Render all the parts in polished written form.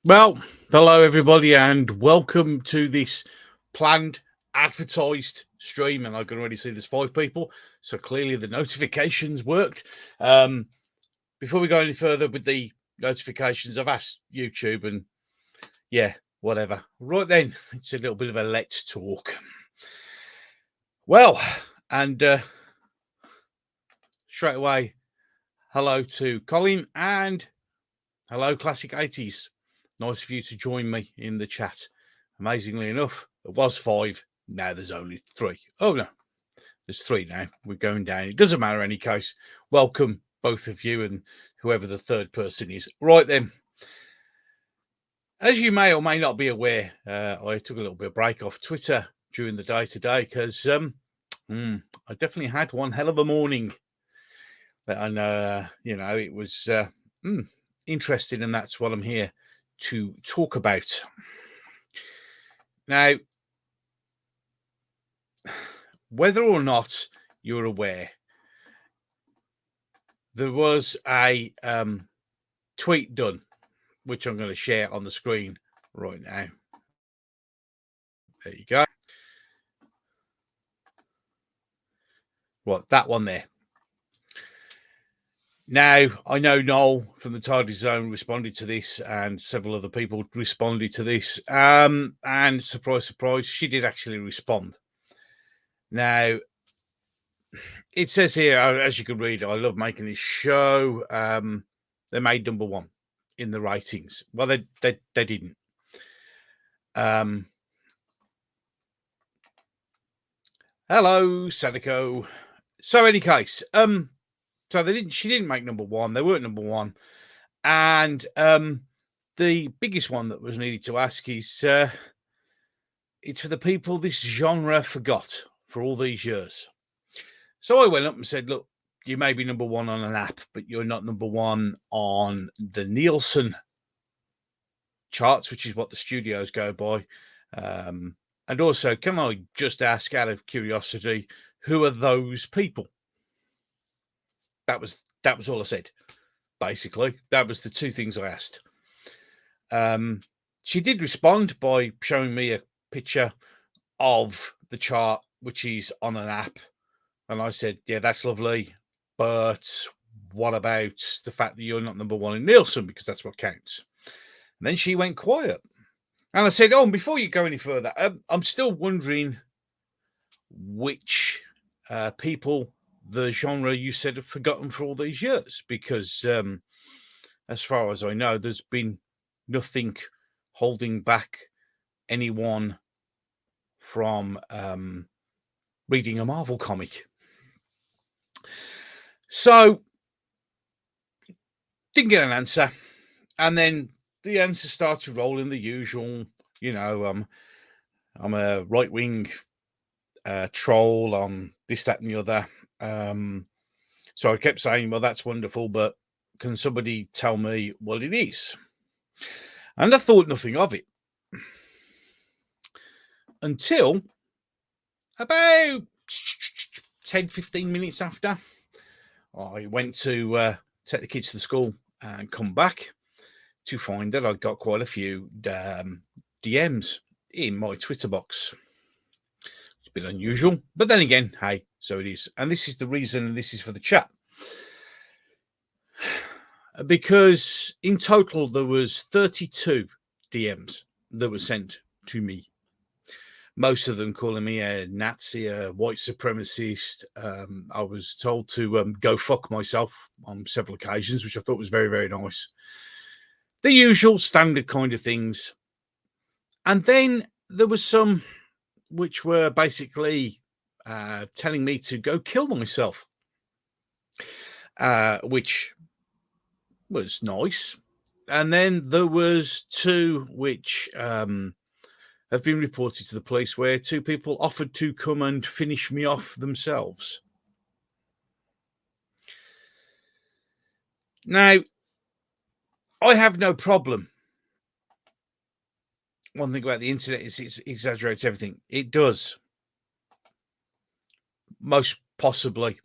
Well, hello everybody, and welcome to this planned advertised stream. And I can already see there's 5 people, so clearly the notifications worked. Before we go any further with the notifications, I've asked YouTube, and yeah, whatever. Right then, it's a little bit of a let's talk. Well, and straight away, hello to Colin and hello, Classic 80s. Nice of you to join me in the chat. Amazingly enough, there was 5. Now there's only 3. Oh, no, there's 3 now. We're going down. It doesn't matter, any case. Welcome, both of you, and whoever the third person is. Right then. As you may or may not be aware, I took a little bit of break off Twitter during the day today because I definitely had one hell of a morning. And, it was interesting, and that's what I'm here to talk about. Now, whether or not you're aware, there was a tweet done, which I'm going to share on the screen right now. There you go. Right, that one there. Now, I know Noel from the Tidy Zone responded to this, and several other people responded to this. And surprise, surprise, she did actually respond. Now, it says here, as you can read, I love making this show. They made number 1 in the ratings. Well, they didn't. Hello, Sadako. So, any case, so she didn't make number 1. They weren't number 1, and the biggest one that was needed to ask is, it's for the people this genre forgot for all these years. So I went up and said, look, you may be number 1 on an app, but you're not number 1 on the Nielsen charts, which is what the studios go by. And also, can I just ask, out of curiosity, who are those people? That was all I said. Basically, that was the 2 things I asked. She did respond by showing me a picture of the chart, which is on an app. And I said, yeah, that's lovely. But what about the fact that you're not number 1 in Nielsen? Because that's what counts. And then she went quiet. And I said, oh, and before you go any further, I'm still wondering which people the genre you said have forgotten for all these years. Because as far as I know, there's been nothing holding back anyone from reading a Marvel comic. So, didn't get an answer. And then the answer started rolling, the usual, I'm a right-wing troll on this, that, and the other. So I kept saying, well, that's wonderful, but can somebody tell me what it is? And I thought nothing of it until about 10-15 minutes after I went to take the kids to the school and come back to find that I'd got quite a few DMs in my Twitter box. It's a bit unusual, but then again, hey, so it is. And this is the reason, this is for the chat. Because in total, there was 32 DMs that were sent to me. Most of them calling me a Nazi, a white supremacist. I was told to go fuck myself on several occasions, which I thought was very, very nice. The usual standard kind of things. And then there was some which were basically telling me to go kill myself, which was nice. And then there was 2 which have been reported to the police, where 2 people offered to come and finish me off themselves. Now, I have no problem. One thing about the internet is it exaggerates everything. It does. Most possibly.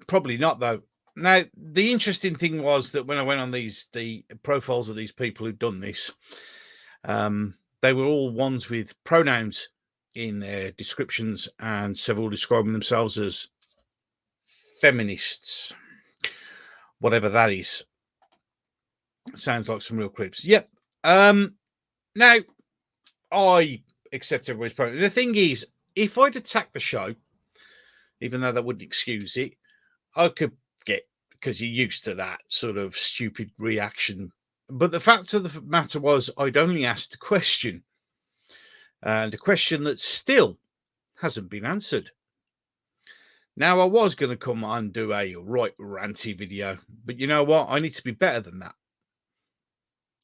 Probably not, though. Now, the interesting thing was that when I went on the profiles of these people who'd done this, they were all ones with pronouns in their descriptions, and several describing themselves as feminists, whatever that is. Sounds like some real creeps. Yep. Now, I accept everybody's pronoun. The thing is, if I'd attacked the show, even though that wouldn't excuse it, I could get, because you're used to that sort of stupid reaction. But the fact of the matter was, I'd only asked a question, and a question that still hasn't been answered. Now, I was going to come and do a right ranty video, but you know what? I need to be better than that.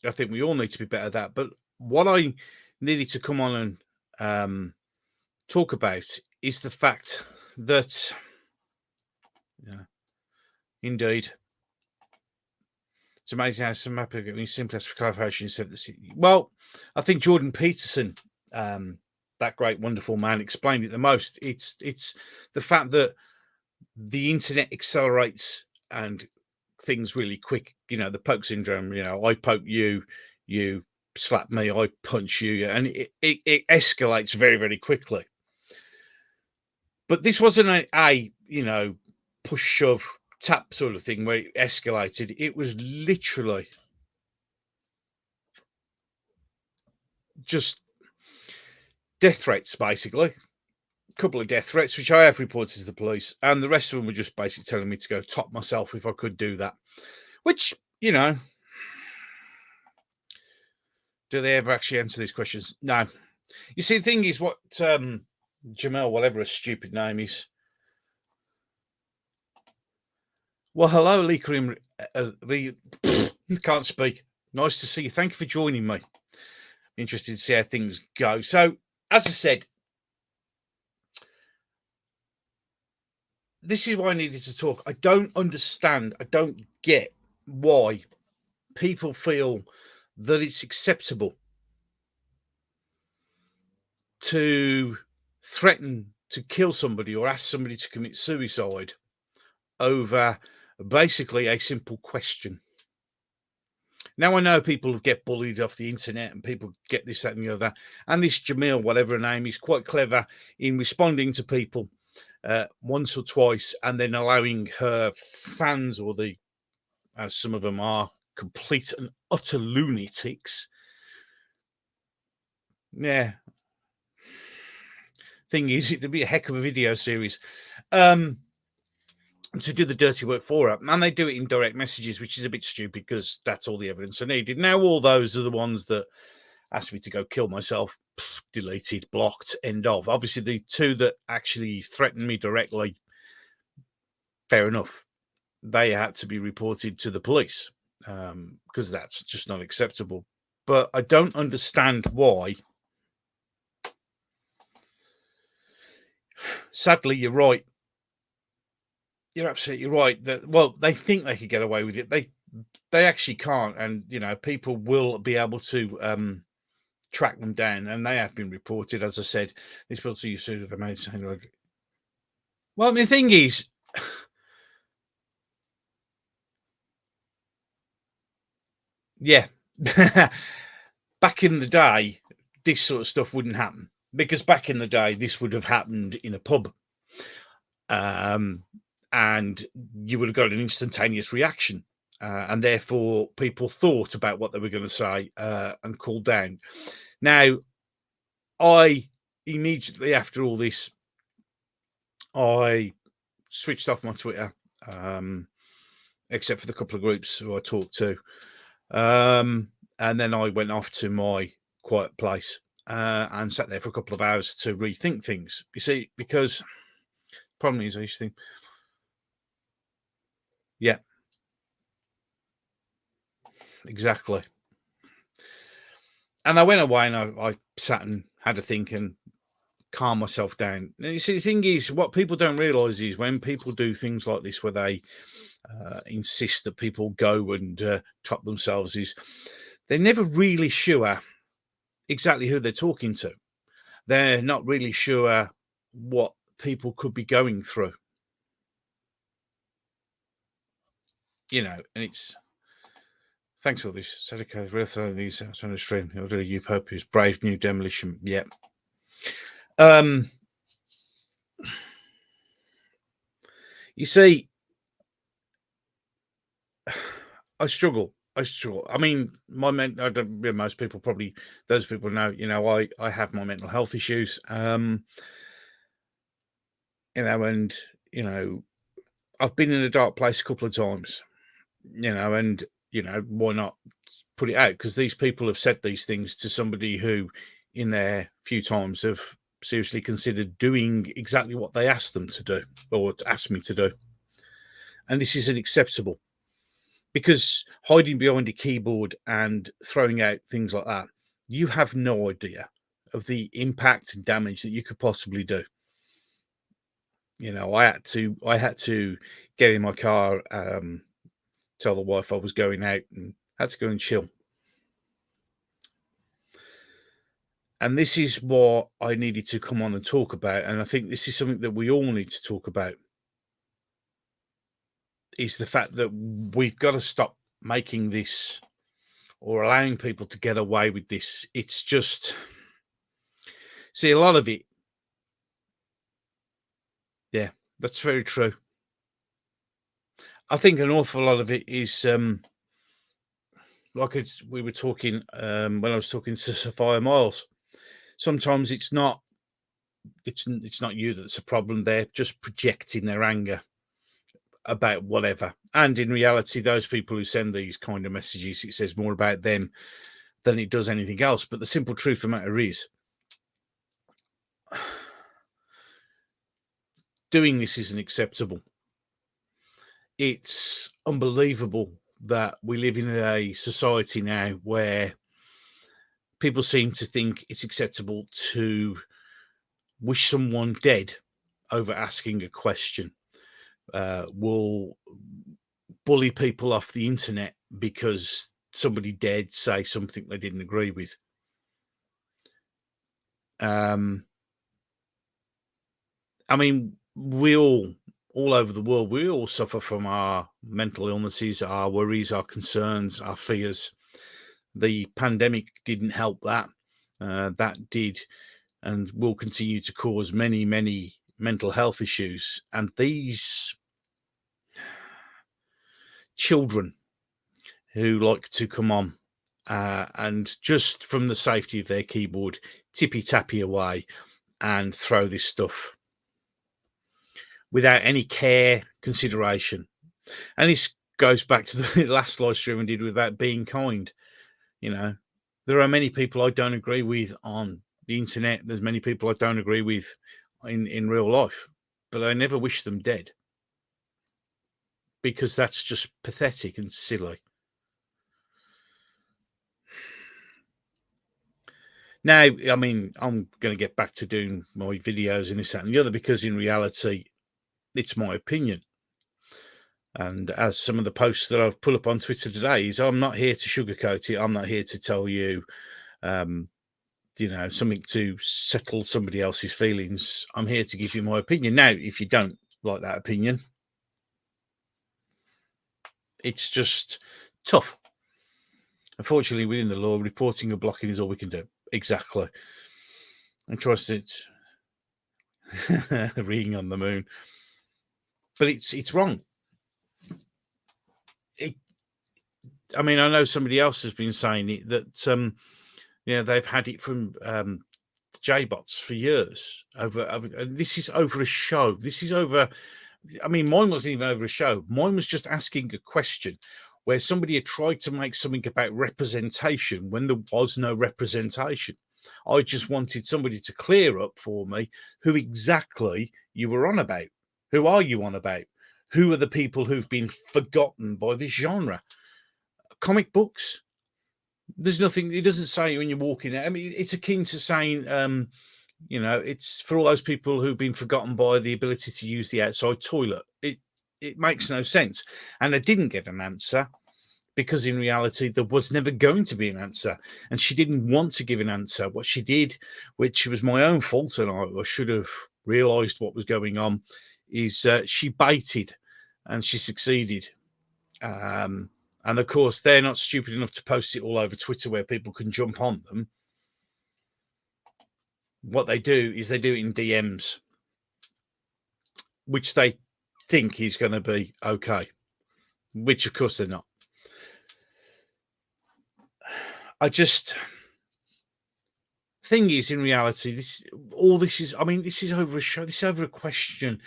I think we all need to be better at that. But what I needed to come on and talk about is the fact that, indeed, it's amazing how some people simply ask for clarification. Well, I think Jordan Peterson, that great, wonderful man, explained it the most. It's the fact that the internet accelerates and things really quick. The poke syndrome. I poke you, you slap me, I punch you, and it escalates very, very quickly. But this wasn't a push, shove, tap sort of thing where it escalated. It was literally just death threats, basically. A couple of death threats, which I have reported to the police, and the rest of them were just basically telling me to go top myself if I could do that. Which, do they ever actually answer these questions? No. You see, the thing is, what Jamel, whatever his stupid name is. Well, hello, Lee Karim. Can't speak. Nice to see you. Thank you for joining me. Interested to see how things go. So, as I said, this is why I needed to talk. I don't understand. I don't get why people feel that it's acceptable to threaten to kill somebody or ask somebody to commit suicide over basically a simple question. Now, I know people get bullied off the internet and people get this, that, and the other. And this Jamil, whatever her name is, quite clever in responding to people once or twice and then allowing her fans, or as some of them are, complete and utter lunatics. Yeah. Thing is, it'd be a heck of a video series. To do the dirty work for her, and they do it in direct messages, which is a bit stupid because that's all the evidence I needed. Now, all those are the ones that asked me to go kill myself, deleted, blocked, end of. Obviously, the two that actually threatened me directly, fair enough, they had to be reported to the police because that's just not acceptable. But I don't understand why. Sadly, you're right. You're absolutely right. That they think they could get away with it. They actually can't, and people will be able to track them down, and they have been reported. As I said, these people you sort of amazing. Well, the thing is, yeah, back in the day, this sort of stuff wouldn't happen, because back in the day, this would have happened in a pub. And you would have got an instantaneous reaction. And therefore, people thought about what they were going to say and cooled down. Now, I immediately after all this, I switched off my Twitter, except for the couple of groups who I talked to. And then I went off to my quiet place and sat there for a couple of hours to rethink things. You see, because the problem is, I used to think, yeah, exactly. And I went away and I sat and had a think and calm myself down. And you see, the thing is, what people don't realise is when people do things like this, where they insist that people go and top themselves, is they're never really sure exactly who they're talking to. They're not really sure what people could be going through. and it's thanks for this. Sadako, Ritho, these on the stream. Order Utopia's Brave New Demolition. Yeah. You see, I struggle. I mean, I don't. Most people probably, those people know. I have my mental health issues. And I've been in a dark place a couple of times. And why not put it out? Because these people have said these things to somebody who, in their few times, have seriously considered doing exactly what they asked them to do or asked me to do. And this is unacceptable. Because hiding behind a keyboard and throwing out things like that, you have no idea of the impact and damage that you could possibly do. I had to get in my car, tell the wife I was going out, and had to go and chill. And this is what I needed to come on and talk about. And I think this is something that we all need to talk about. Is the fact that we've got to stop making this or allowing people to get away with this. It's just, see, a lot of it. Yeah, that's very true. I think an awful lot of it is, like we were talking when I was talking to Sophia Miles. Sometimes it's not you that's a problem. They're just projecting their anger about whatever. And in reality, those people who send these kind of messages, it says more about them than it does anything else. But the simple truth of the matter is, doing this isn't acceptable. It's unbelievable that we live in a society now where people seem to think it's acceptable to wish someone dead over asking a question. Will bully people off the internet because somebody dared say something they didn't agree with. I mean, we all over the world, we all suffer from our mental illnesses, our worries, our concerns, our fears. The pandemic didn't help that. That did and will continue to cause many, many mental health issues. And these children who like to come on and just from the safety of their keyboard, tippy-tappy away and throw this stuff without any care, consideration. And this goes back to the last live stream I did with that being kind. There are many people I don't agree with on the internet. There's many people I don't agree with in real life, but I never wish them dead because that's just pathetic and silly. Now, I mean, I'm going to get back to doing my videos and this, that, and the other because in reality, it's my opinion. And as some of the posts that I've put up on Twitter today is, I'm not here to sugarcoat it. I'm not here to tell you, something to settle somebody else's feelings. I'm here to give you my opinion. Now, if you don't like that opinion, it's just tough. Unfortunately, within the law, reporting and blocking is all we can do. Exactly. And trust it. Reading on the moon. But it's wrong. I mean, I know somebody else has been saying it that they've had it from J-bots for years. This is over a show. This is over. I mean, mine wasn't even over a show. Mine was just asking a question where somebody had tried to make something about representation when there was no representation. I just wanted somebody to clear up for me who exactly you were on about. Who are you on about? Who are the people who've been forgotten by this genre? Comic books. There's nothing. It doesn't say when you're walking there. I mean, it's akin to saying, it's for all those people who've been forgotten by the ability to use the outside toilet. It makes no sense. And I didn't get an answer because in reality, there was never going to be an answer. And she didn't want to give an answer. What she did, which was my own fault, and I should have realised what was going on, is she baited and she succeeded. And of course, they're not stupid enough to post it all over Twitter where people can jump on them. What they do is they do it in DMs, which they think is going to be okay, which of course they're not. Thing is, in reality, this is over a show. This is over a question.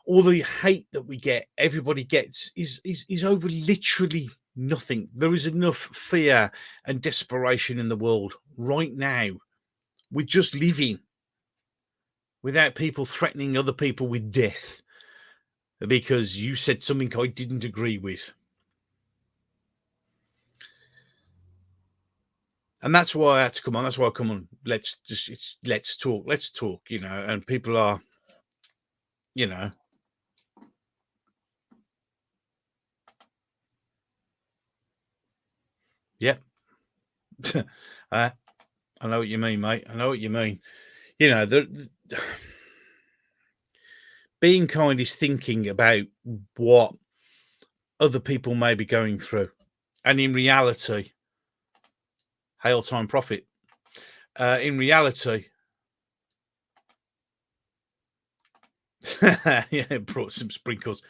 All the hate that we get, everybody gets, is over literally nothing. There is enough fear and desperation in the world right now. We're just living without people threatening other people with death because you said something I didn't agree with. And that's why I had to come on. That's why I come on. Let's talk. Let's talk, and people are, yeah. I know what you mean, mate. I know what you mean. Being kind is thinking about what other people may be going through. And in reality, hail time prophet. In reality, yeah, brought some sprinkles.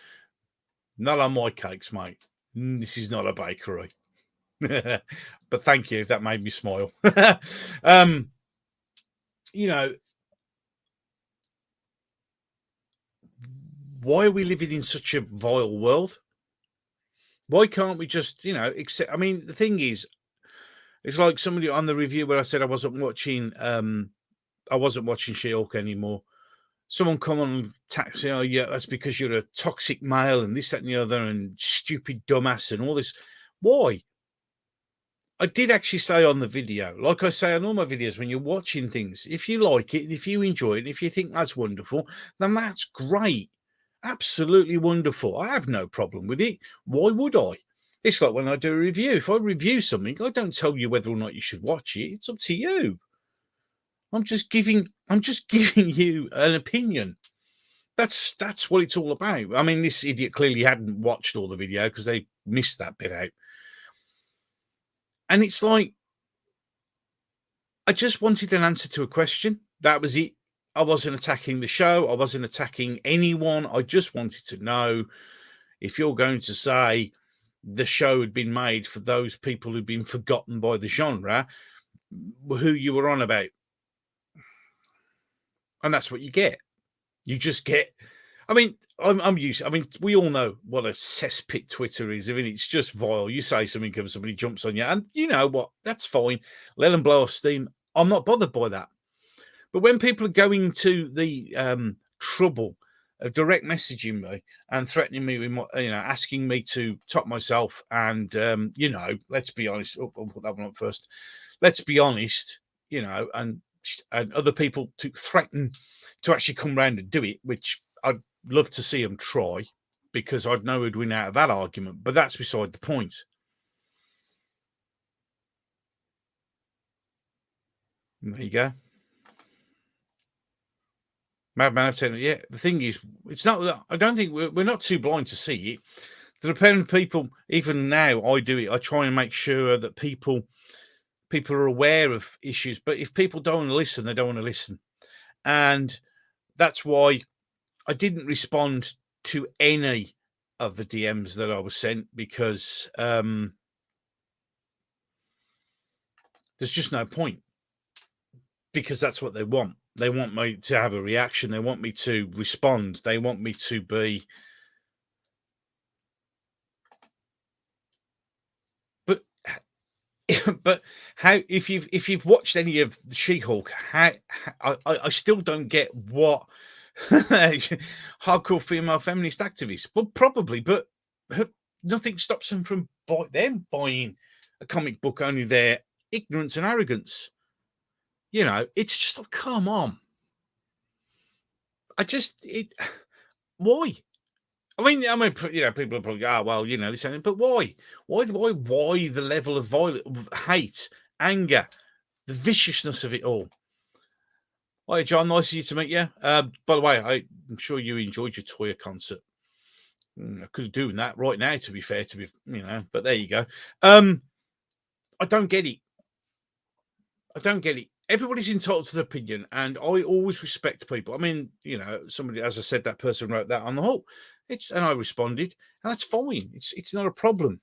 Not on my cakes, mate. This is not a bakery. But thank you. That made me smile. Why are we living in such a vile world? Why can't we just, accept? I mean, the thing is, it's like somebody on the review where I said I wasn't watching She-Hulk anymore. Someone come on and say, "Oh yeah, that's because you're a toxic male and this, that, and the other, and stupid dumbass and all this." Why? I did actually say on the video, like I say on all my videos, when you're watching things, if you like it, if you enjoy it, if you think that's wonderful, then that's great. Absolutely wonderful. I have no problem with it. Why would I? It's like when I do a review. If I review something, I don't tell you whether or not you should watch it. It's up to you. I'm just giving you an opinion. That's what it's all about. I mean, this idiot clearly hadn't watched all the video because they missed that bit out. And it's like, I just wanted an answer to a question. That was it. I wasn't attacking the show. I wasn't attacking anyone. I just wanted to know if you're going to say the show had been made for those people who'd been forgotten by the genre, who you were on about. And that's what you get. You just get, I mean, I'm used. I mean, we all know what a cesspit Twitter is. I mean, it's just vile. You say something and somebody jumps on you, and you know what? That's fine. Let them blow off steam. I'm not bothered by that. But when people are going to the trouble of direct messaging me and threatening me with, asking me to top myself, and let's be honest. I'll put that one up first. Let's be honest. And other people to threaten to actually come round and do it, which I'd love to see them try, because I'd know who'd win out of that argument. But that's beside the point. There you go. Madman have said, yeah, the thing is, it's not that I don't think we're not too blind to see it. The dependent people, even now, I do it. I try and make sure that people are aware of issues. But if people don't want to listen, they don't want to listen. And that's why I didn't respond to any of the DMs that I was sent, because there's just no point, because that's what they want. They want me to have a reaction. They want me to respond. They want me to be. But but how, if you've watched any of the She-Hulk, I still don't get what hardcore female feminist activists. Well, probably, but nothing stops them from buying a comic book. Only their ignorance and arrogance. It's just like, come on. Why? I mean, people are probably, well, this, but why? Why the level of violence, hate, anger, the viciousness of it all? Hi, John. Nice of you to meet you. By the way, I'm sure you enjoyed your Toya concert. I could do that right now, to be fair, but there you go. I don't get it. I don't get it. Everybody's entitled to their opinion, and I always respect people. I mean, somebody, as I said, that person wrote that on the whole. And I responded, and that's fine. It's not a problem.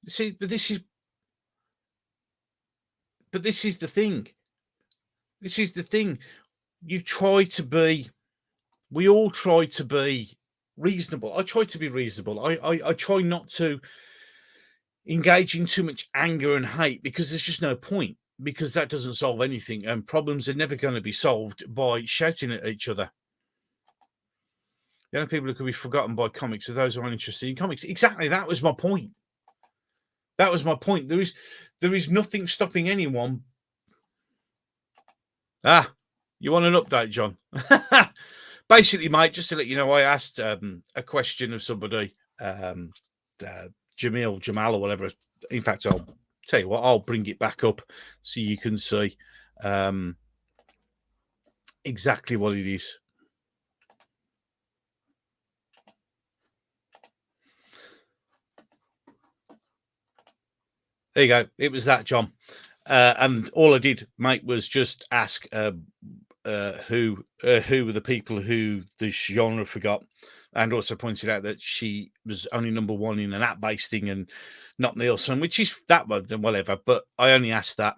See, but this is the thing. This is the thing. You try to be. We all try to be reasonable. I try to be reasonable. I try not to engage in too much anger and hate, because there's just no point, because that doesn't solve anything, and problems are never going to be solved by shouting at each other. The only people who can be forgotten by comics are those who aren't interested in comics. Exactly, that was my point. There is nothing stopping anyone. You want an update, John? Basically, mate, just to let you know, I asked a question of somebody, Jamal or whatever. In fact, I'll tell you what, I'll bring it back up so you can see exactly what it is. There you go. It was that, John. And all I did, mate, was just ask who were the people who the genre forgot, and also pointed out that she was only number one in an app-based thing and not Nielsen, which is that one and whatever. But I only asked that.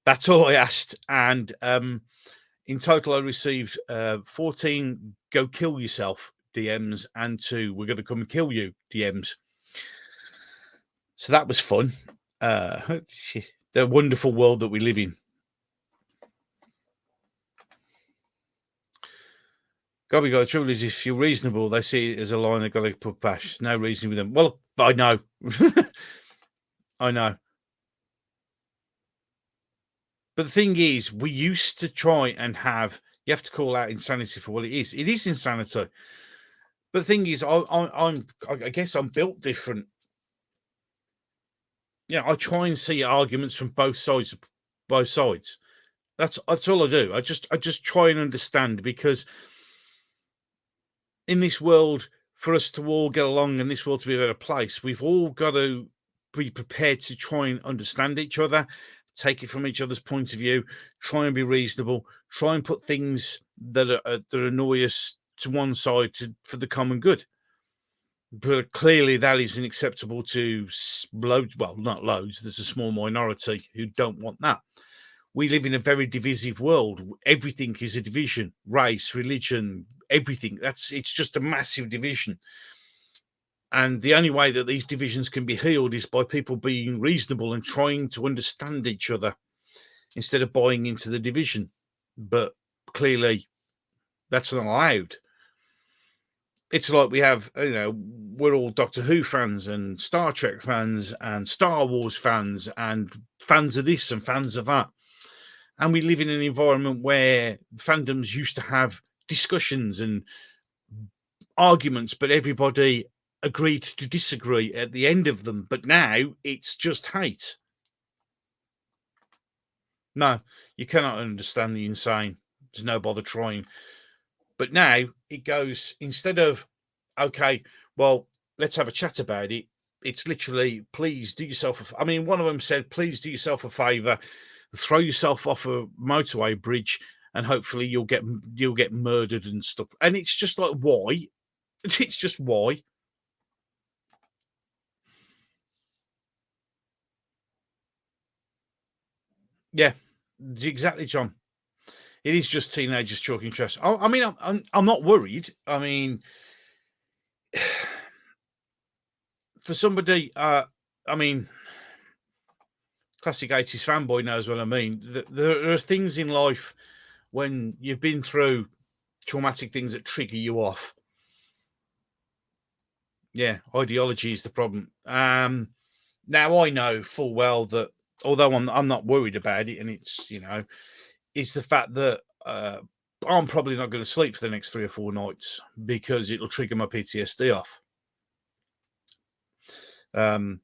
That's all I asked, and in total, I received 14 "Go kill yourself" DMs and 2 "We're going to come and kill you" DMs. So that was fun. The wonderful world that we live in. Got the trouble is, if you're reasonable, they see it as a line they've got to put past. No reasoning with them. Well, I know. I know. But the thing is, we used to try and you have to call out insanity for what it is. It is insanity. But the thing is, I guess I'm built different. Yeah, I try and see arguments from both sides. That's all I do. I just try and understand, because in this world, for us to all get along and this world to be a better place, we've all got to be prepared to try and understand each other, take it from each other's point of view, try and be reasonable, try and put things that annoy us to one side for the common good. But clearly that isn't acceptable to loads. Well, not loads. There's a small minority who don't want that. We live in a very divisive world. Everything is a division: race, religion, everything. It's just a massive division. And the only way that these divisions can be healed is by people being reasonable and trying to understand each other instead of buying into the division. But clearly that's not allowed. It's like we have, we're all Doctor Who fans and Star Trek fans and Star Wars fans and fans of this and fans of that. And we live in an environment where fandoms used to have discussions and arguments, but everybody agreed to disagree at the end of them. But now it's just hate. No, you cannot understand the insane. There's no bother trying. But now it goes, instead of, okay, well, let's have a chat about it, it's literally, please do yourself I mean, one of them said, please do yourself a favour, throw yourself off a motorway bridge, and hopefully you'll get murdered and stuff. And it's just like, why? It's just why? Yeah, exactly, John. It is just teenagers talking trash. I mean, I'm not worried. I mean, for somebody, I mean, classic 80s fanboy knows what I mean. There are things in life when you've been through traumatic things that trigger you off. Yeah, ideology is the problem. Now I know full well that, although I'm not worried about it, and it's it's the fact that I'm probably not going to sleep for the next 3 or 4 nights because it'll trigger my PTSD off. I'm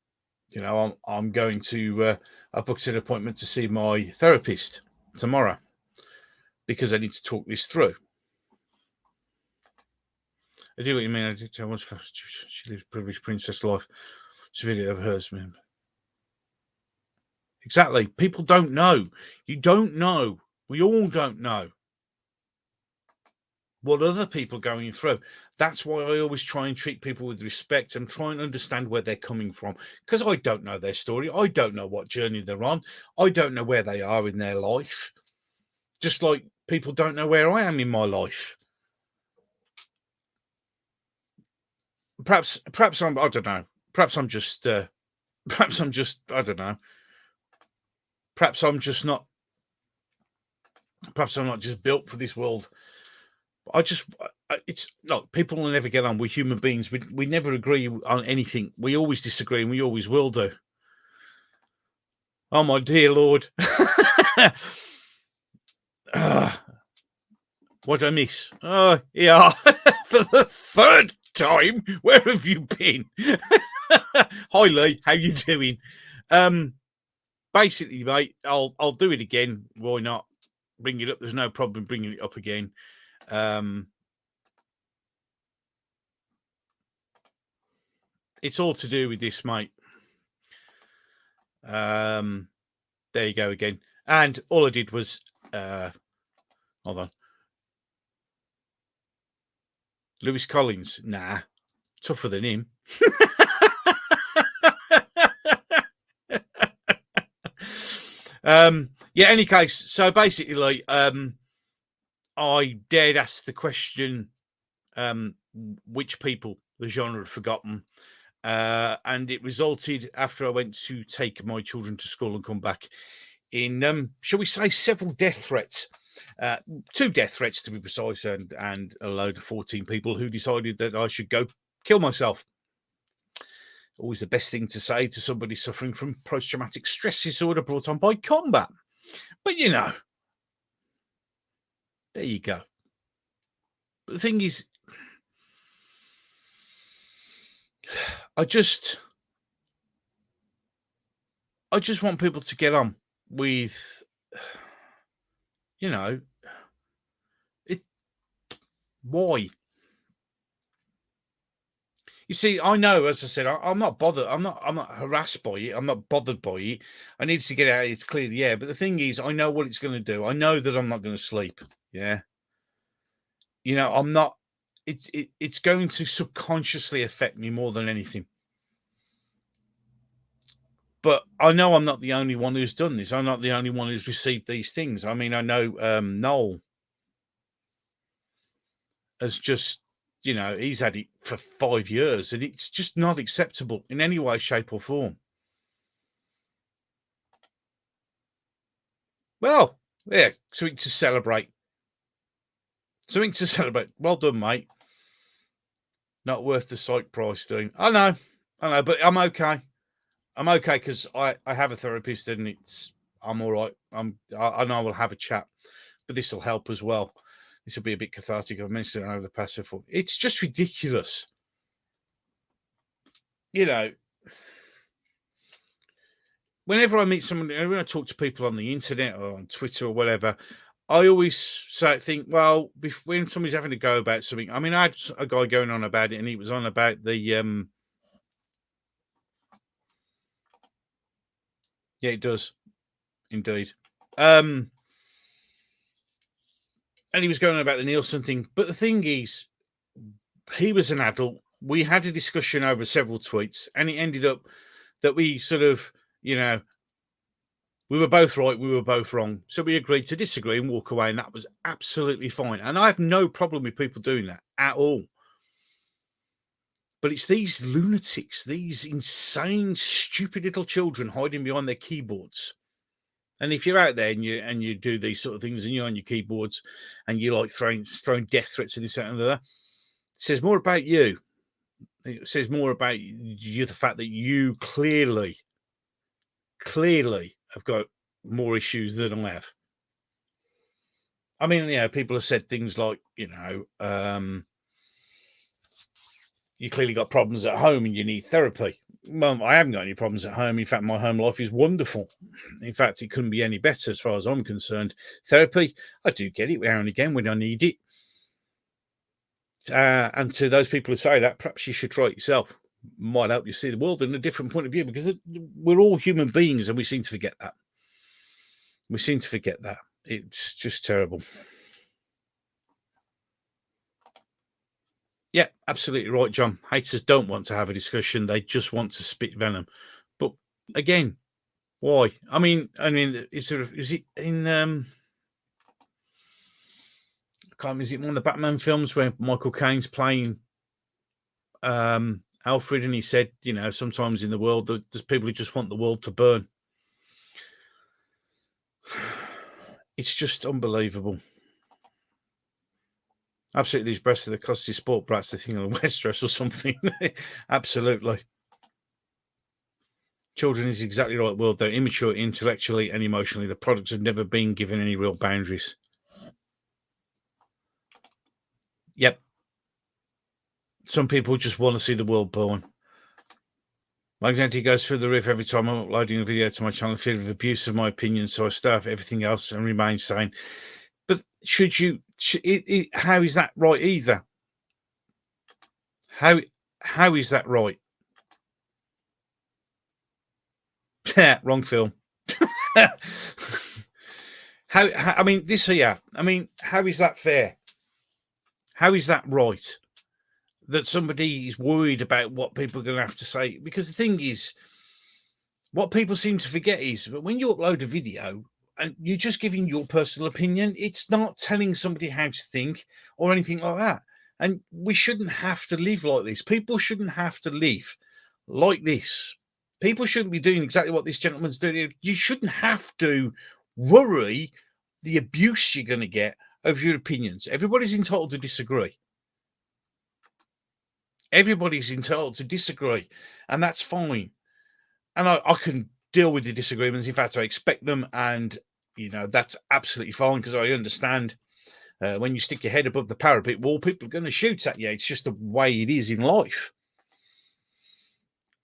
going to I booked an appointment to see my therapist tomorrow because I need to talk this through. I do what you mean. I did. She lives privileged princess life. It's a video of hers, man. Exactly. People don't know. You don't know. We all don't know what other people are going through. That's why I always try and treat people with respect and try and understand where they're coming from. Because I don't know their story. I don't know what journey they're on. I don't know where they are in their life. Just like people don't know where I am in my life. Perhaps I'm, I don't know. Perhaps I'm just, I don't know. Perhaps I'm not just built for this world. It's look, people will never get on. We're human beings. We never agree on anything. We always disagree, and we always will do. Oh my dear Lord. What did I miss? Oh, yeah. For the third time. Where have you been? Hi Lee, how you doing? Basically, mate, I'll do it again. Why not? Bring it up. There's no problem bringing it up again. It's all to do with this, mate. There you go again. And all I did was hold on. Lewis Collins, nah, tougher than him. Yeah, any case, so basically, I dared ask the question, which people the genre had forgotten. And it resulted, after I went to take my children to school and come back, in, shall we say, several death threats. 2 death threats to be precise, and a load of 14 people who decided that I should go kill myself. Always the best thing to say to somebody suffering from post-traumatic stress disorder brought on by combat. But, you know, there you go. But the thing is, I just want people to get on with, you know, why? You see, I know, as I said, I'm not bothered. I'm not harassed by it. I'm not bothered by it. I need to get out. It's clear the air. But the thing is, I know what it's going to do. I know that I'm not going to sleep. Yeah. You know, I'm not. It's going to subconsciously affect me more than anything. But I know I'm not the only one who's done this. I'm not the only one who's received these things. I mean, I know Noel has just, you know, he's had it for 5 years, and it's just not acceptable in any way, shape, or form. Well, yeah, something to celebrate. Something to celebrate. Well done, mate. Not worth the site price doing. I know, but I'm okay. I'm okay because I have a therapist, and I'm all right. I know we'll have a chat, but this will help as well. This will be a bit cathartic. I've mentioned it over the past before. It's just ridiculous. You know, whenever I meet someone, when I talk to people on the internet or on Twitter or whatever, I always think, well, when somebody's having to go about something, I mean, I had a guy going on about it, and he was on about the, yeah, it does, indeed. And he was going on about the Nielsen thing, but the thing is, he was an adult. We had a discussion over several tweets, and it ended up that we sort of, you know, we were both right, we were both wrong. So we agreed to disagree and walk away, and that was absolutely fine. And I have no problem with people doing that at all. But it's these lunatics, these insane, stupid little children hiding behind their keyboards. And if you're out there and you do these sort of things, and you're on your keyboards and you like throwing death threats and this, that, and the other, it says more about you. It says more about you, the fact that you clearly have got more issues than I have. I mean, you know, people have said things like, you know, you clearly got problems at home and you need therapy. Well, I haven't got any problems at home. In fact, my home life is wonderful. In fact, it couldn't be any better as far as I'm concerned. Therapy, I do get it now and again when I need it. And to those people who say that, perhaps you should try it yourself. Might help you see the world in a different point of view, because we're all human beings and we seem to forget that. We seem to forget that. It's just terrible. Yeah, absolutely right, John. Haters don't want to have a discussion. They just want to spit venom. But again, why? I mean, is it in is it one of the Batman films where Michael Caine's playing Alfred, and he said, sometimes in the world there's people who just want the world to burn. It's just unbelievable. Absolutely, these breasts are the costly sport brats. They think on a West dress or something. Absolutely. Children is exactly right. World, they're immature intellectually and emotionally. The products have never been given any real boundaries. Yep. Some people just want to see the world burn. My anxiety goes through the roof every time I'm uploading a video to my channel, fear of abuse of my opinion, so I starve everything else and remain sane. But how is that right either? How is that right? Wrong film. How is that fair? How is that right? That somebody is worried about what people are going to have to say? Because the thing is, what people seem to forget is that when you upload a video and you're just giving your personal opinion, it's not telling somebody how to think or anything like that. And we shouldn't have to live like this. People shouldn't have to live like this. People shouldn't be doing exactly what this gentleman's doing. You shouldn't have to worry the abuse you're going to get over your opinions. Everybody's entitled to disagree. Everybody's entitled to disagree, and that's fine. And I can deal with the disagreements. In fact, I expect them, and that's absolutely fine, because I understand when you stick your head above the parapet wall, people are going to shoot at you. It's just the way it is in life.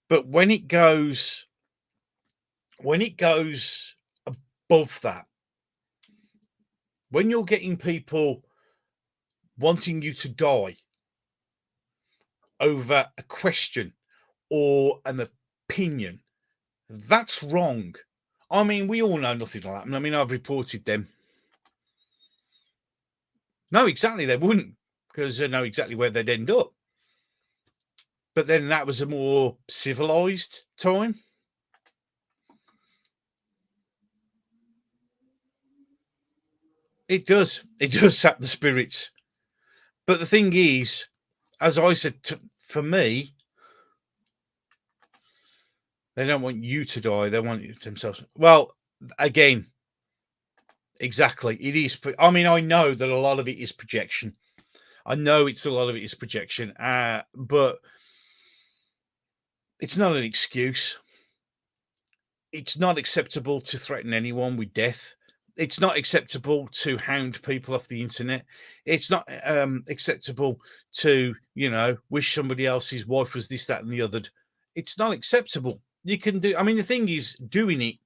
But when it goes above that, when you're getting people wanting you to die over a question or an opinion, that's wrong. I mean, we all know nothing will happen. I mean, I've reported them. No, exactly, they wouldn't, because they know exactly where they'd end up. But then that was a more civilized time. It does sap the spirits. But the thing is, as I said, for me, they don't want you to die. They want it themselves. Well, again, exactly. It is. I mean, I know that a lot of it is projection. I know a lot of it is projection, but it's not an excuse. It's not acceptable to threaten anyone with death. It's not acceptable to hound people off the internet. It's not acceptable to, wish somebody else's wife was this, that, and the other. It's not acceptable. You can do. I mean, the thing is, doing it.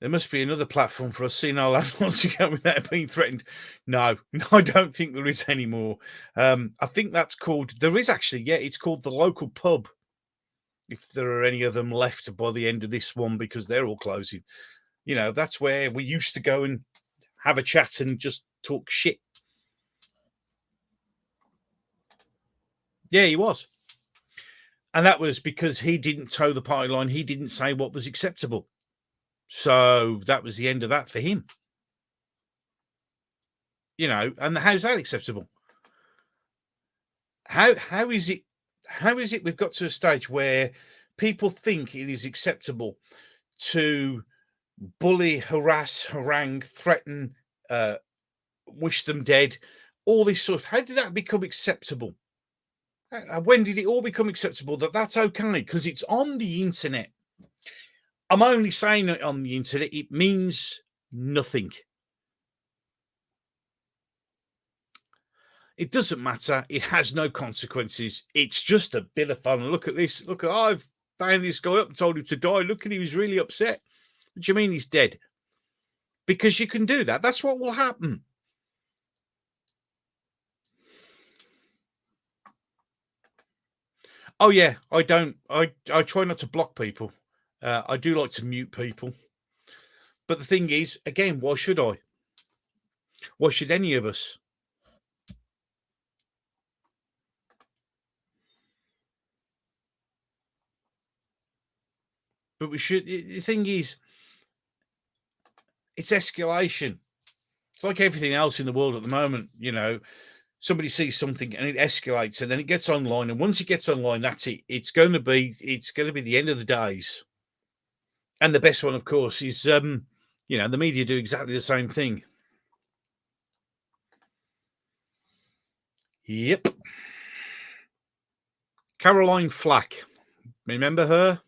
There must be another platform for us senile adults to go without being threatened. No, I don't think there is anymore. I think that's called. There is actually, yeah. It's called the local pub. If there are any of them left by the end of this one, because they're all closing. That's where we used to go and have a chat and just talk shit. Yeah, he was. And that was because he didn't toe the party line. He didn't say what was acceptable. So that was the end of that for him. And how's that acceptable? How is it we've got to a stage where people think it is acceptable to bully, harass, harangue, threaten, wish them dead, all this sort of. How did that become acceptable? When did it all become acceptable that that's okay? Because it's on the internet. I'm only saying it on the internet. It means nothing. It doesn't matter. It has no consequences. It's just a bit of fun. Look at this. Look, I've found this guy up and told him to die. Look at him. He was really upset. What do you mean he's dead? Because you can do that. That's what will happen. Oh yeah, I don't. I try not to block people. I do like to mute people. But the thing is, again, why should I? Why should any of us? But we should. The thing is, it's escalation. It's like everything else in the world at the moment. You know, somebody sees something and it escalates, and then it gets online. And once it gets online, that's it. It's going to be the end of the days. And the best one, of course, is the media do exactly the same thing. Yep. Caroline Flack. Remember her?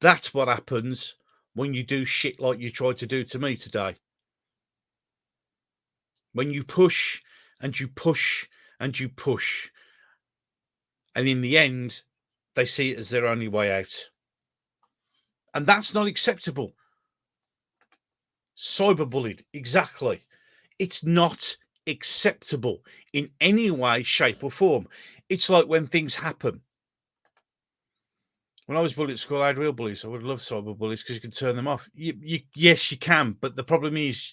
That's what happens when you do shit like you tried to do to me today. When you push and you push and you push, and in the end, they see it as their only way out. And that's not acceptable. Cyberbullied, exactly. It's not acceptable in any way, shape, or form. It's like when things happen. When I was bullied at school, I had real bullies. I would love cyberbullies because you can turn them off. Yes, you can, but the problem is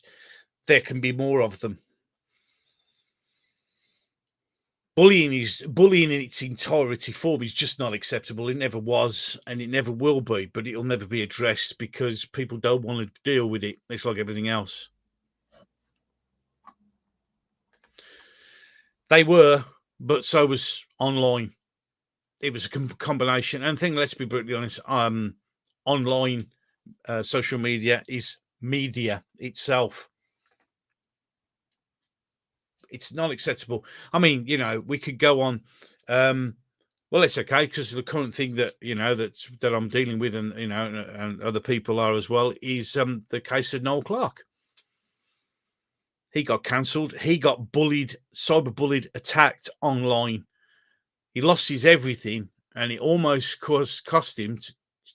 there can be more of them. Bullying in its entirety form is just not acceptable. It never was, and it never will be. But it'll never be addressed because people don't want to deal with it. It's like everything else. They were, but so was online. It was a combination. And thing, let's be brutally honest, online social media is media itself. It's not acceptable. I mean, we could go on. Well, it's okay because the current thing that that I'm dealing with, and and other people are as well, is the case of Noel Clark. He got cancelled. He got bullied, cyberbullied, attacked online. He lost his everything, and it almost cost him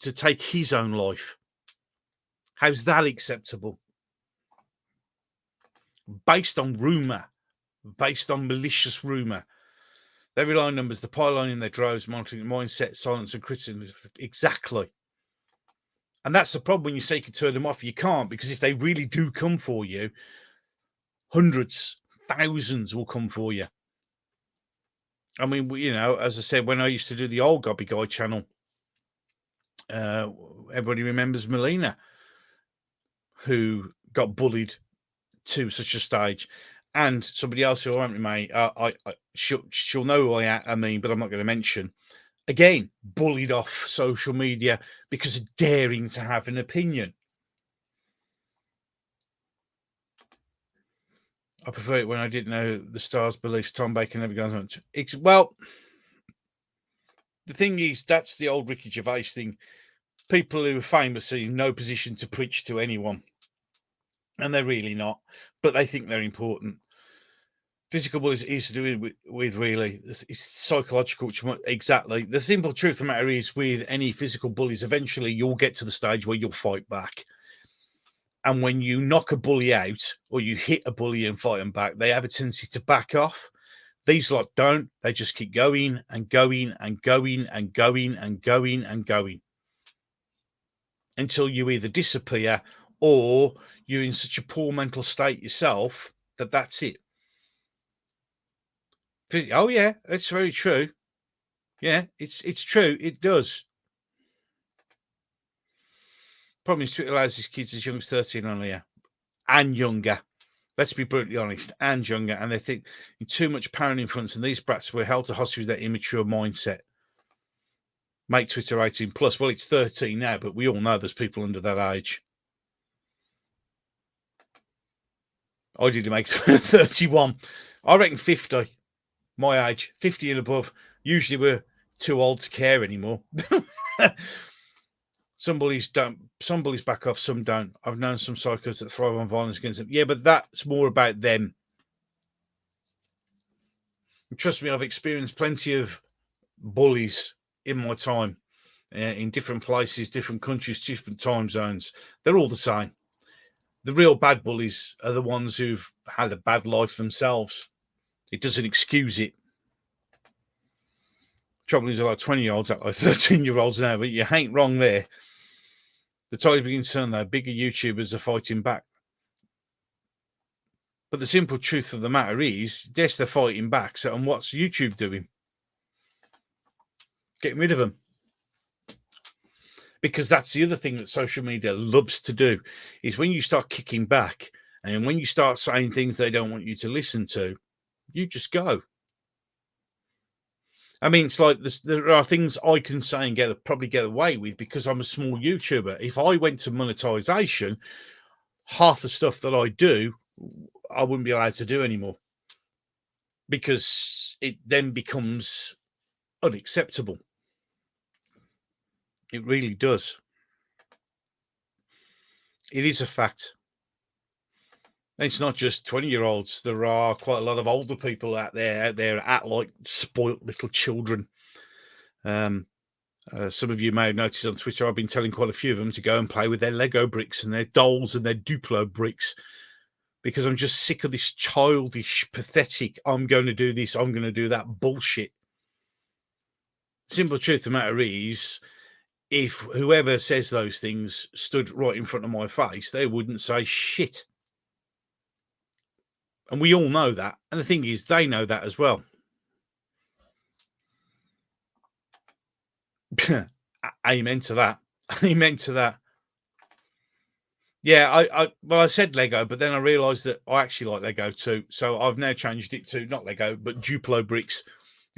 to take his own life. How's that acceptable? Based on rumour, based on malicious rumour. They rely on numbers, the pylon in their droves, monitoring mindset, silence, and criticism. Exactly. And that's the problem when you say you can turn them off. You can't, because if they really do come for you, hundreds, thousands will come for you. I mean, as I said, when I used to do the old Gobby Guy channel, everybody remembers Melina, who got bullied to such a stage. And somebody else who I won't remain, she'll know who I mean, but I'm not going to mention. Again, bullied off social media because of daring to have an opinion. I prefer it when I didn't know the stars' beliefs. Tom Baker never goes on. Well, the thing is, that's the old Ricky Gervais thing. People who are famously in no position to preach to anyone, and they're really not, but they think they're important. Physical bullies is to do with really, it's psychological. Exactly. The simple truth of the matter is, with any physical bullies, eventually you'll get to the stage where you'll fight back. And when you knock a bully out or you hit a bully and fight them back, they have a tendency to back off. These lot don't. They just keep going and going and going and going and going and going until you either disappear or you're in such a poor mental state yourself that that's it. Oh yeah, it's very true. Yeah, it's true. It does. Problem is, Twitter allows these kids as young as 13 on here and younger. Let's be brutally honest, and younger, and they think too much power and influence, and these brats were held to hostage with their immature mindset. Make Twitter 18 plus. Well, it's 13 now, but we all know there's people under that age. I did make 31. I reckon 50. My age, 50 and above. Usually we're too old to care anymore. Some bullies don't. Some bullies back off. Some don't. I've known some psychos that thrive on violence against them. Yeah, but that's more about them. And trust me, I've experienced plenty of bullies in my time, in different places, different countries, different time zones. They're all the same. The real bad bullies are the ones who've had a bad life themselves. It doesn't excuse it. Trouble is, a lot of 20-year-olds act like 13-year-olds now, but you ain't wrong there. The tide is beginning to turn, though. Bigger YouTubers are fighting back. But the simple truth of the matter is, yes, they're fighting back. So, and what's YouTube doing? Getting rid of them. Because that's the other thing that social media loves to do, is when you start kicking back and when you start saying things they don't want you to listen to, you just go. I mean, it's like there are things I can say and probably get away with because I'm a small YouTuber. If I went to monetization, half the stuff that I do, I wouldn't be allowed to do anymore because it then becomes unacceptable. It really does. It is a fact. It's not just 20-year-olds. There are quite a lot of older people out there act like spoilt little children. Some of you may have noticed on Twitter, I've been telling quite a few of them to go and play with their Lego bricks and their dolls and their Duplo bricks because I'm just sick of this childish, pathetic, I'm going to do this, I'm going to do that bullshit. Simple truth of the matter is, if whoever says those things stood right in front of my face, they wouldn't say shit. And we all know that. And the thing is, they know that as well. Amen to that. Amen to that. Yeah, I said Lego, but then I realised that I actually like Lego too. So I've now changed it to not Lego, but Duplo bricks.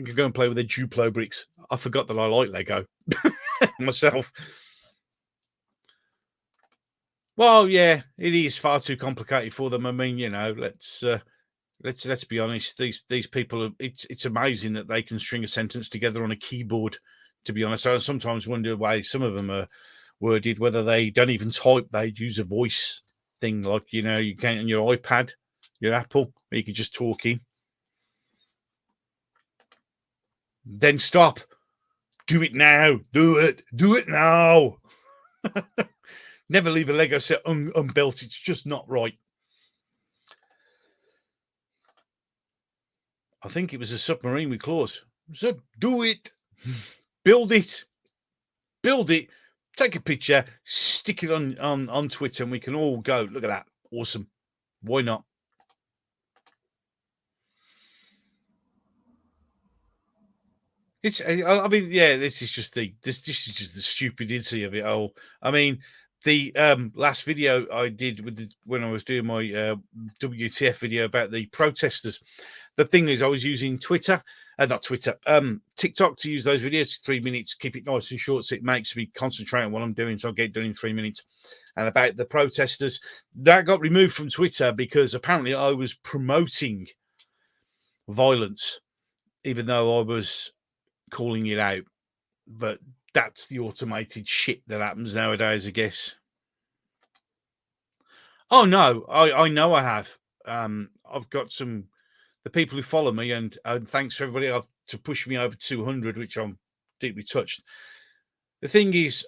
I can go and play with the Duplo bricks. I forgot that I like Lego myself. Well, yeah, it is far too complicated for them. I mean, you know, let's be honest. These people, it's amazing that they can string a sentence together on a keyboard. To be honest, I sometimes wonder why some of them are worded, whether they don't even type, they use a voice thing, like, you know, you can on your iPad, your Apple, where you can just talk in. Then stop. Do it now. Do it now. Never leave a Lego set unbuilt. It's just not right. I think it was a submarine with claws. So do it. Build it. Build it. Take a picture. Stick it on Twitter, and we can all go, look at that. Awesome. Why not? It's. I mean, yeah. This is just the stupidity of it all. I mean, the last video I did when I was doing my WTF video about the protesters. The thing is, I was using Twitter, not Twitter, TikTok to use those videos. 3 minutes, keep it nice and short, so it makes me concentrate on what I'm doing. So I get done in 3 minutes. And about the protesters, that got removed from Twitter because apparently I was promoting violence, even though I was calling it out. But that's the automated shit that happens nowadays, I guess. Oh no, I know I have. I've got the people who follow me, and thanks for everybody to push me over 200, which I'm deeply touched. The thing is,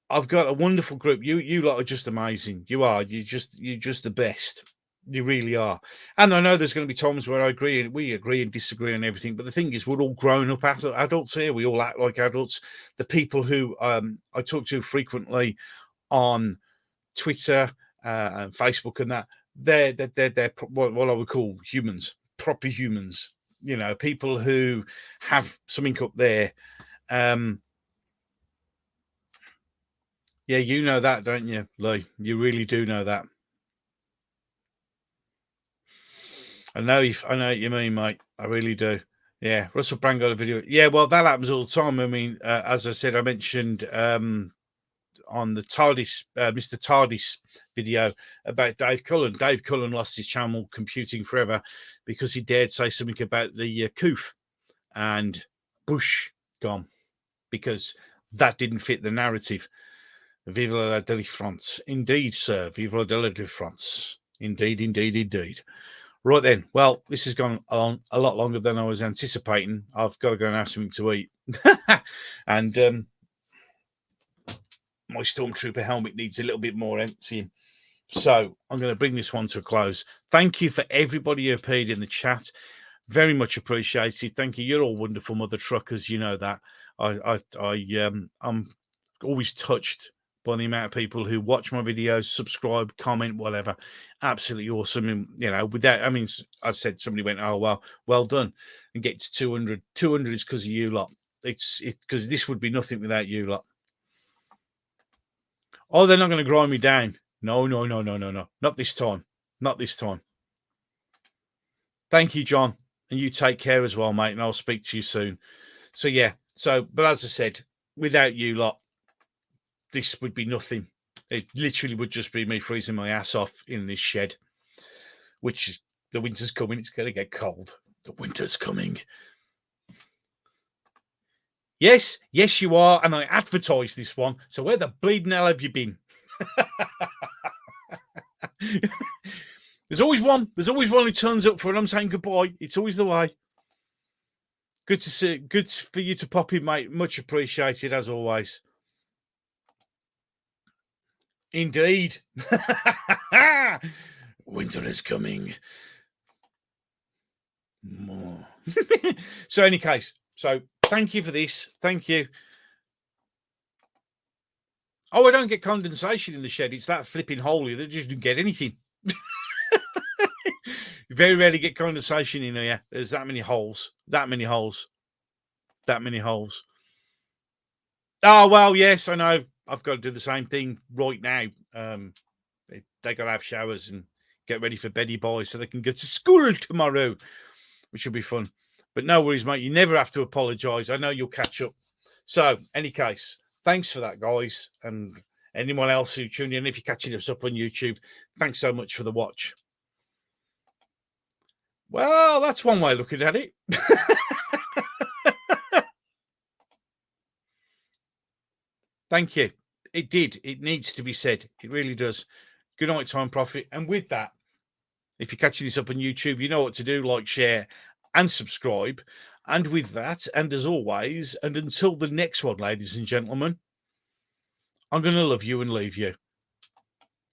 I've got a wonderful group. You lot are just amazing. You are. You're just the best. You really are. And I know there's going to be times where we agree and disagree on everything. But the thing is, we're all grown up adults here. We all act like adults. The people who I talk to frequently on Twitter and Facebook and that, they're what I would call humans, proper humans. You know, people who have something up there. Yeah, you know that, don't you, Lee? You really do know that. I know what you mean, mate. I really do. Yeah, Russell Brand got a video. Yeah, well, that happens all the time. I mean, as I said, I mentioned on the TARDIS, Mr. TARDIS video about Dave Cullen. Dave Cullen lost his channel Computing Forever because he dared say something about the COOF, and Bush gone because that didn't fit the narrative. Vive la délivrance. Indeed, sir. Vive la délivrance. Indeed, indeed, indeed. Right then. Well, this has gone on a lot longer than I was anticipating. I've got to go and have something to eat. And my Stormtrooper helmet needs a little bit more emptying. So I'm going to bring this one to a close. Thank you for everybody who appeared in the chat. Very much appreciated. Thank you. You're all wonderful mother truckers. You know that. I'm always touched by the amount of people who watch my videos, subscribe, comment, whatever. Absolutely awesome. And, you know, without, I mean, I said somebody went, oh, well done, and get to 200. 200 is because of you lot. It's because this would be nothing without you lot. Oh, they're not going to grind me down. No. Not this time. Not this time. Thank you, John. And you take care as well, mate. And I'll speak to you soon. So, yeah. But as I said, without you lot, this would be nothing. It literally would just be me freezing my ass off in this shed, which is the winter's coming. It's going to get cold. The winter's coming. Yes, you are. And I advertised this one. So where the bleeding hell have you been? There's always one. There's always one who turns up for when I'm saying goodbye. It's always the way. Good to see. Good for you to pop in, mate. Much appreciated as always. Indeed. Winter is coming. More. So, any case, thank you for this. Thank you. Oh, I don't get condensation in the shed. It's that flipping hole here. They just don't get anything. You very rarely get condensation in here. There's that many holes. That many holes. Oh, well, yes, I know. I've got to do the same thing right now. They got to have showers and get ready for beddy boys so they can go to school tomorrow, which will be fun. But no worries, mate. You never have to apologise. I know you'll catch up. So, any case, thanks for that, guys. And anyone else who tuned in, if you're catching us up on YouTube, thanks so much for the watch. Well, that's one way of looking at it. Thank you. It did. It needs to be said. It really does. Good night, Time Prophet. And with that, if you're catching this up on YouTube, you know what to do. Like, share, and subscribe. And with that, and as always, and until the next one, ladies and gentlemen, I'm going to love you and leave you.